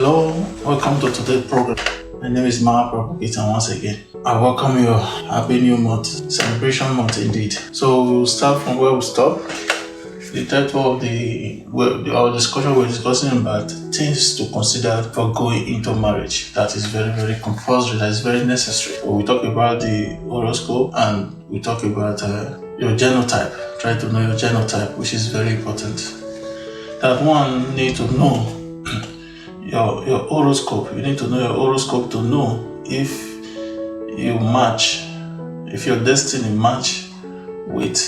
Hello, welcome to today's program. My name is Mara Propagator once again. I welcome you. Happy New Month, celebration month indeed. So we'll start from where we stop. The title of our discussion, we're discussing about things to consider for going into marriage. That is very, very compulsory, that is very necessary. So we talk about the horoscope and we talk about your genotype. Try to know your genotype, which is very important. That one need to know your horoscope. You need to know your horoscope to know if you match, if your destiny match with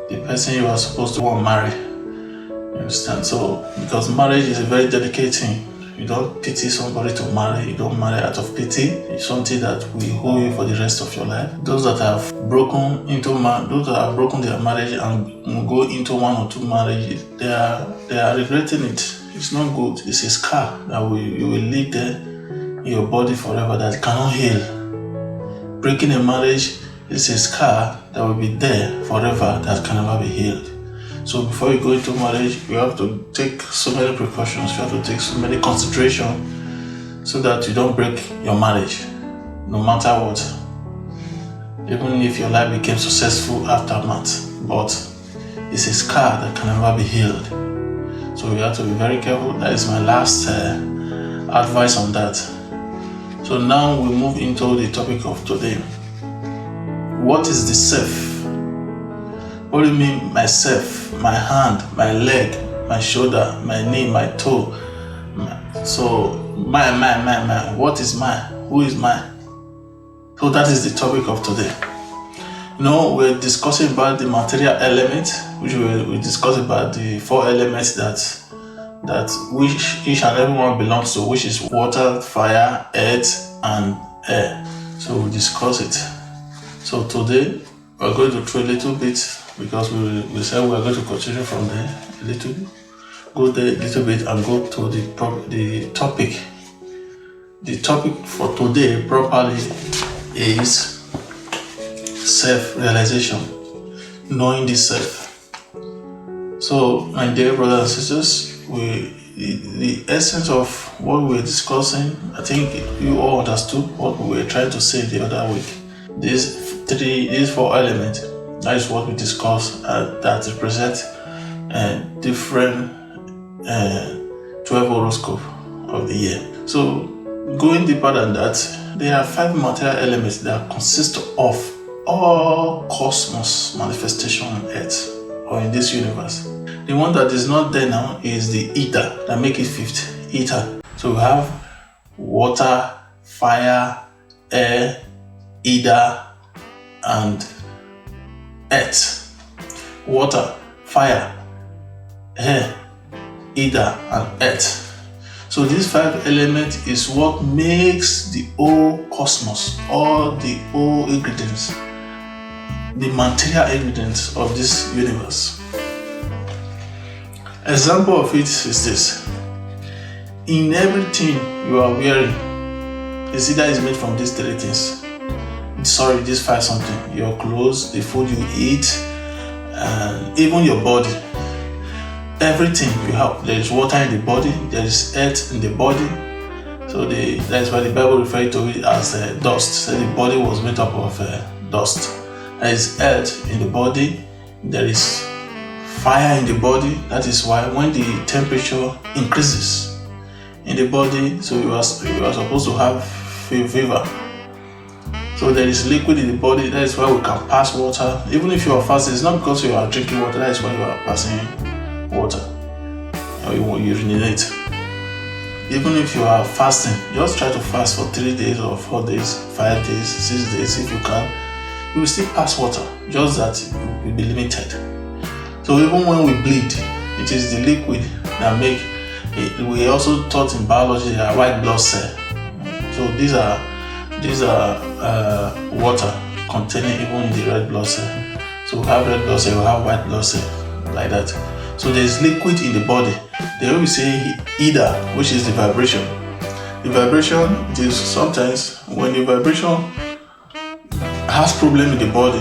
the person you are supposed to want to marry. You understand? So, because marriage is a very delicate thing. You don't pity somebody to marry. You don't marry out of pity. It's something that will hold you for the rest of your life. Those that have broken their marriage and go into one or two marriages, they are regretting it. It's not good. It's a scar that you will live there in your body forever that cannot heal. Breaking a marriage is a scar that will be there forever that can never be healed. So before you go into marriage, you have to take so many precautions. You have to take so many considerations so that you don't break your marriage, no matter what. Even if your life became successful aftermath, but it's a scar that can never be healed. So you have to be very careful. That is my last advice on that. So now we move into the topic of today. What is the self? What do you mean myself? My hand, my leg, my shoulder, my knee, my toe. My. What is mine? Who is mine? So that is the topic of today. We're discussing about the material element, which we discuss about the four elements that which each and every one belongs to, which is water, fire, earth, and air. So we'll discuss it. So today we're going to throw a little bit, because we said we're going to continue from there a little bit, go there a little bit and go to the topic. The topic for today properly is self-realization, knowing the self. So, my dear brothers and sisters, the essence of what we're discussing, I think you all understood what we were trying to say the other week. These four elements, that is what we discussed, that represent different 12 horoscope of the year. So, going deeper than that, there are 5 material elements that consist of all cosmos manifestation on earth or in this universe. The one that is not there now is the ether, that make it 5th, ether. So we have water, fire, air, ether, and earth. Water, fire, air, ether, and earth. So these 5 elements is what makes the whole cosmos, all the whole ingredients, the material ingredients of this universe. Example of it is this. In everything you are wearing, it's either is made from these 3 things. These 5 something. Your clothes, the food you eat, and even your body. Everything you have. There is water in the body, there is earth in the body. So that is why the Bible referred to it as dust. So the body was made up of dust. There is earth in the body, there is fire in the body. That is why when the temperature increases in the body, so you are supposed to have fever. So there is liquid in the body. That is why we can pass water. Even if you are fasting, it's not because you are drinking water. That is why you are passing water or you urinate. Even if you are fasting, just try to fast for 3 days or 4 days, 5 days, 6 days if you can. You will still pass water, just that it will be limited. So even when we bleed, it is the liquid that make it. We also taught in biology that white blood cell. So these are water containing even the red blood cell. So we have red blood cell, we have white blood cell, like that. So there is liquid in the body. They always say ether, which is the vibration. The vibration is sometimes when the vibration has problem in the body,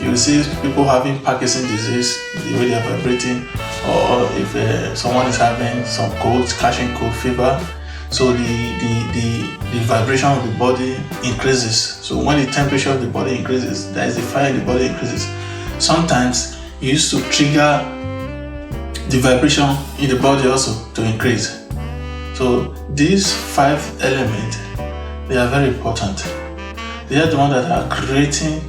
you see people having Parkinson's disease, the way they are vibrating, or if someone is having some cold, catching cold fever, So the vibration of the body increases. So when the temperature of the body increases, there is the fire in the body increases. Sometimes it used to trigger the vibration in the body also to increase. So these 5 elements, they are very important. They are the ones that are creating.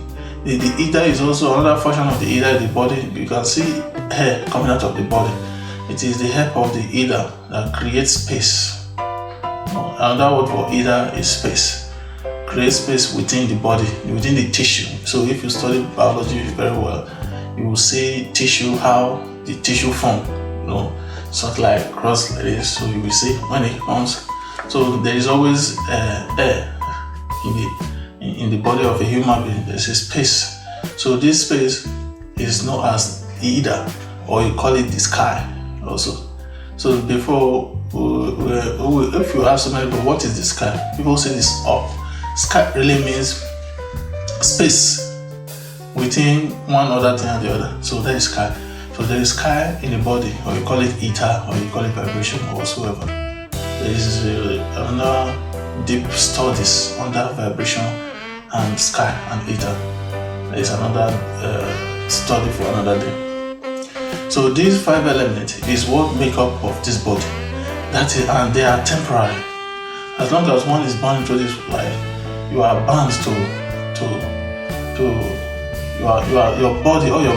The ether is also another function of the ether in the body. You can see hair coming out of the body. It is the help of the ether that creates space. Another word for ether is space. Create space within the body, within the tissue. So if you study biology very well, you will see tissue, how the tissue form, sort of like cross like this. So you will see when it comes. So there is always air in the body of a human being. There's a space. So this space is known as ether, or you call it the sky also. So before, if you ask somebody, what is the sky? People say this up. Sky really means space within one other thing and the other. So that is sky. So there is sky in the body, or you call it ether, or you call it vibration, or whatsoever. There is another deep studies under vibration and sky and ether. There is another study for another day. So these 5 elements is what make up of this body. That is, and they are temporary. As long as one is born into this life, you are bound to your body, or your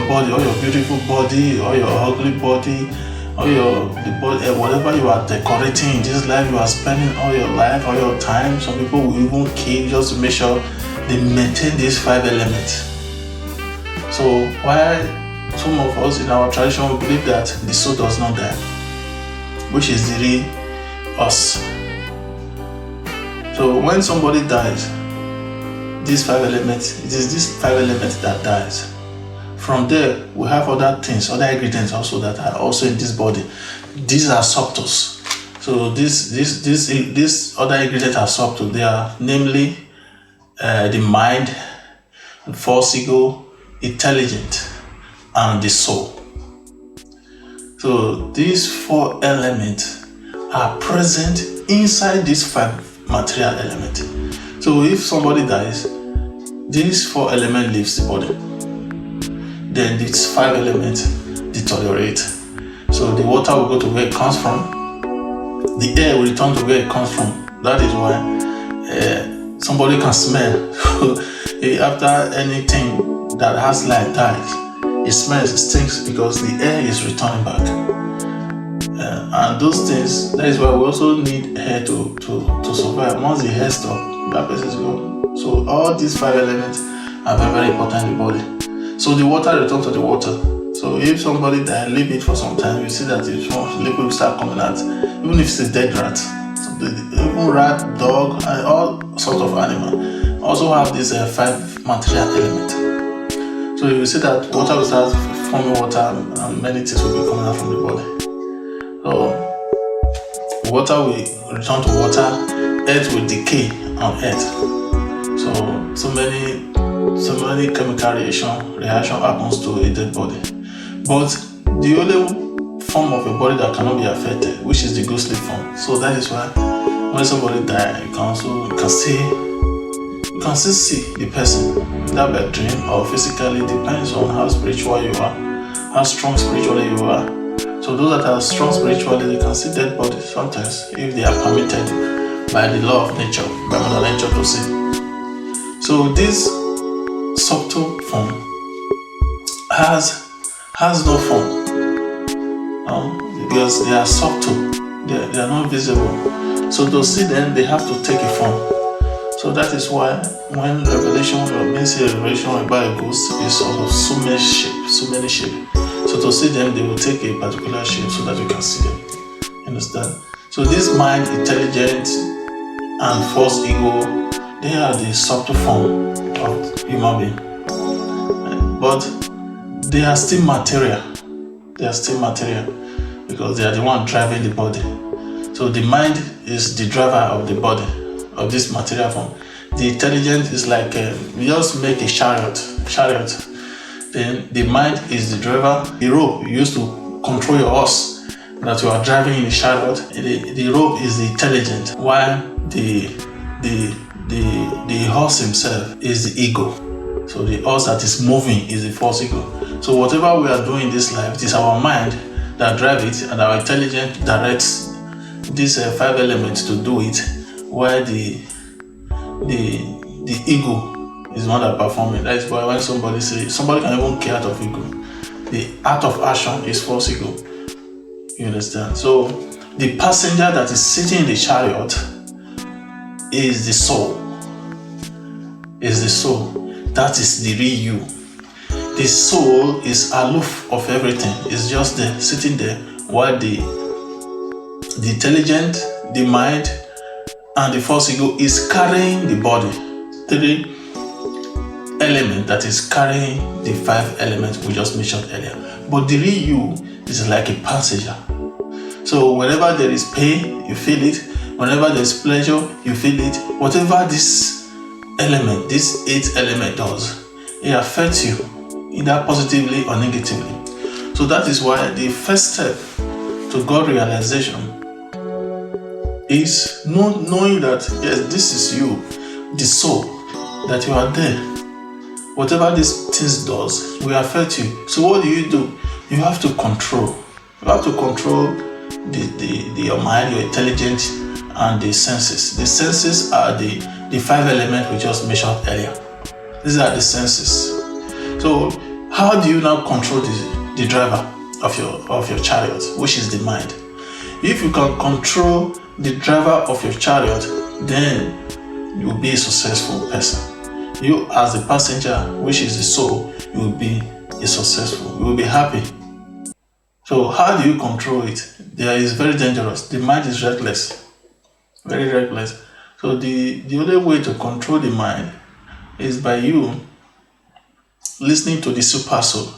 beautiful body, or your ugly body, or the body, whatever you are decorating in this life, you are spending all your life, all your time. Some people will even kill just to make sure they maintain these 5 elements. So why some of us in our tradition believe that the soul does not die, which is the real us. So when somebody dies, these 5 elements, it is these 5 elements that dies. From there, we have other things, other ingredients also that are also in this body. These are subtles. So these other ingredients are subtle. They are namely the mind, the false ego, intelligent, and the soul. So these 4 elements are present inside these 5 material elements. So if somebody dies, these 4 elements leaves the body. Then these 5 elements deteriorate. So the water will go to where it comes from. The air will return to where it comes from. That is why somebody can smell. After anything that has life dies, it smells, it stinks, because the air is returning back. And those things, that is why we also need air to survive. Once the air stops, that person is gone. So all these 5 elements are very, very important in the body. So the water returns to the water. So if somebody dies, leave it for some time, you see that the liquid will start coming out. Even if it's a dead rat. So even rat, dog, and all sorts of animals also have these 5 material elements. So you will see that water will start forming water, and many things will be coming out from the body. So water will return to water, earth will decay on earth. So many chemical reaction happens to a dead body. But the only form of a body that cannot be affected, which is the ghostly form. So that is why when somebody dies, you can still see the person, that by dream or physically, depends on how spiritual you are, how strong spiritually you are. So those that are strong spiritually, they can see dead bodies sometimes if they are permitted by the law of nature, by Mother Nature to see. So this subtle form has no form, because they are subtle, they are not visible. So to see them, they have to take a form. So that is why when revelation, or when say revelation about a ghost, is of so many shapes. So to see them, they will take a particular shape so that you can see them. Understand? So this mind, intelligence, and false ego, they are the subtle form of human being. But they are still material. Because they are the one driving the body. So the mind is the driver of the body, of this material form. The intelligence is like we just make a chariot. Then the mind is the driver. The rope you use to control your horse that you are driving in the chariot. The rope is the intelligent, while the horse himself is the ego. So the horse that is moving is the false ego. So whatever we are doing in this life, it is our mind that drives it, and our intelligence directs these 5 elements to do it, while the ego is the one that performing. That is why when somebody can even kill out of ego. The act of action is false ego. You understand? So the passenger that is sitting in the chariot is the soul. That is the real you. The soul is aloof of everything. It's just there, sitting there, while the intelligent, the mind, and the false ego is carrying the body. 3 elements that is carrying the 5 elements we just mentioned earlier. But the real you is like a passenger. So whenever there is pain, you feel it. Whenever there is pleasure, you feel it. Whatever this 8 element does, it affects you either positively or negatively. So that is why the first step to God realization is knowing that yes, this is you, the soul, that you are there. Whatever these things does will affect you. So what do? You have to control. You have to control your mind, your intelligence, and the senses. The senses are the 5 elements we just mentioned earlier. These are the senses. So how do you now control the driver of your chariot, which is the mind? If you can control the driver of your chariot, then you will be a successful person. You as the passenger, which is the soul, you will be successful. You will be happy. So how do you control it? There is very dangerous. The mind is reckless, very reckless. So the only way to control the mind is by you listening to the super soul.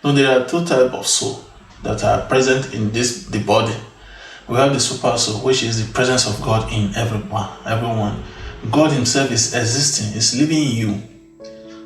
Now there are 2 types of soul that are present in the body. We have the super soul, which is the presence of God in everyone. God himself is existing, is living in you.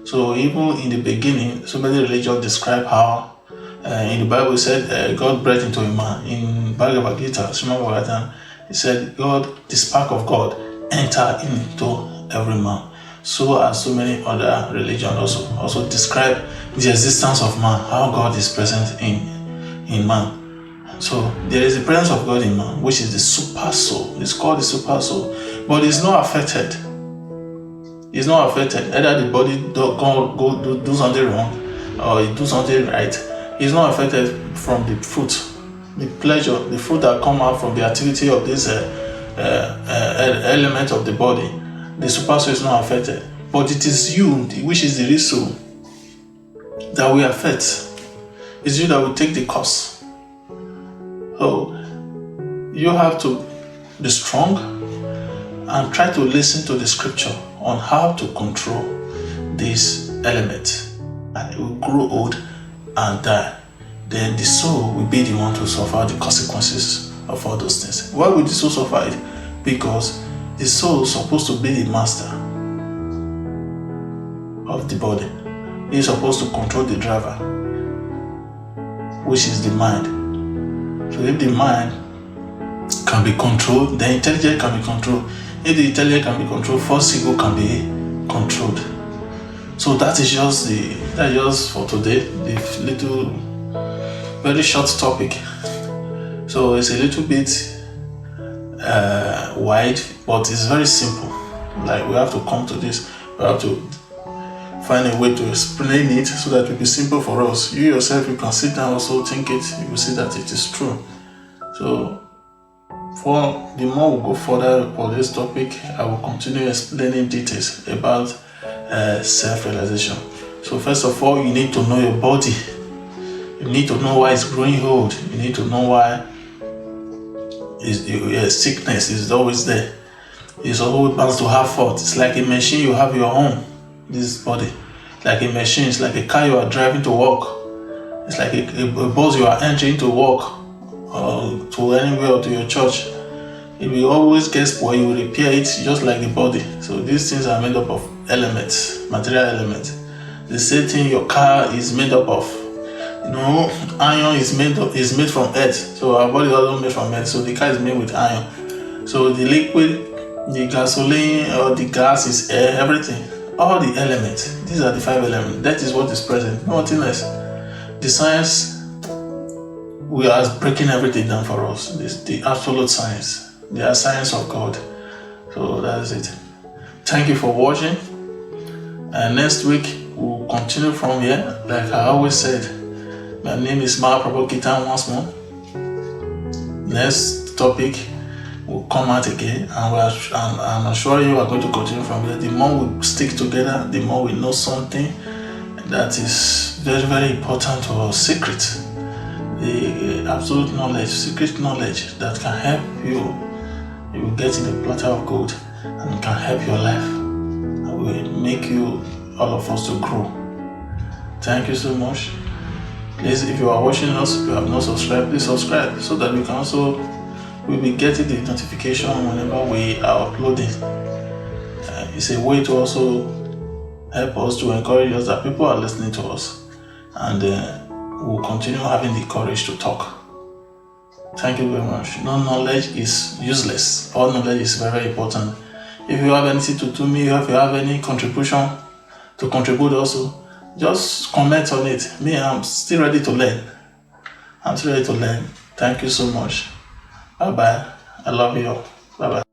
So even in the beginning, so many religions describe how in the Bible it said God breathed into a man. In Bhagavad Gita, Srimad Bhagavatam, it said the spark of God entered into every man. So as so many other religions also describe the existence of man, how God is present in man. So there is the presence of God in man, which is the super soul. It's called the super soul, but it's not affected. It's not affected. Either the body do something wrong or it do something right. It's not affected from the fruit, the pleasure, the fruit that come out from the activity of this element of the body. The super soul is not affected, but it is you, which is the real soul, that will affect. It's you that will take the course. So you have to be strong and try to listen to the scripture on how to control this element, and it will grow old and die. Then the soul will be the one to suffer the consequences of all those things. Why would the soul suffer it? Because the soul is supposed to be the master of the body. He is supposed to control the driver, which is the mind. So if the mind can be controlled, the intelligence can be controlled. If the intelligence can be controlled, false ego can be controlled. So that is just for today, the little, very short topic. So it's a little bit wide, but it's very simple. Like we have to come to this, we have to find a way to explain it so that it will be simple for us. You yourself, you can sit down also think it, you will see that it is true. So for the more we go further for this topic, I will continue explaining details about self-realization. So first of all, you need to know your body. You need to know why it's growing old. You need to know why sickness is always there. It's always bound to have fault. It's like a machine you have your own. This body, like a machine, it's like a car you are driving to work. It's like a bus you are entering to work, or to anywhere, or to your church. If you always get spoiled, you will repair it just like the body. So these things are made up of elements, material elements. The same thing your car is made up of. You know, iron is made from earth, so our body is also made from earth. So the car is made with iron. So the liquid, the gasoline or the gas is air, everything, all the elements. These are the 5 elements. That is what is present, nothing else. The science, we are breaking everything down for us. This the absolute science, the science of God. So that is it. Thank you for watching. And next week we'll continue from here. Like I always said, my name is Mahaprabhu Kitan once more. Next topic will come out again, and I'm assure you are going to continue from here. The more we stick together, the more we know something that is very, very important or secret. The absolute knowledge, secret knowledge that can help you. You will get in the platter of gold and can help your life and will make you, all of us, to grow. Thank you so much. Please, if you are watching us, if you have not subscribed, please subscribe so that we can also we'll be getting the notification whenever we are uploading. It's a way to also help us, to encourage us that people are listening to us, and we'll continue having the courage to talk. Thank you very much. No knowledge is useless. All knowledge is very, very important. If you have anything to do me, if you have any contribution to contribute also, just comment on it. Me, I'm still ready to learn. Thank you so much. Bye bye. I love you all. Bye bye.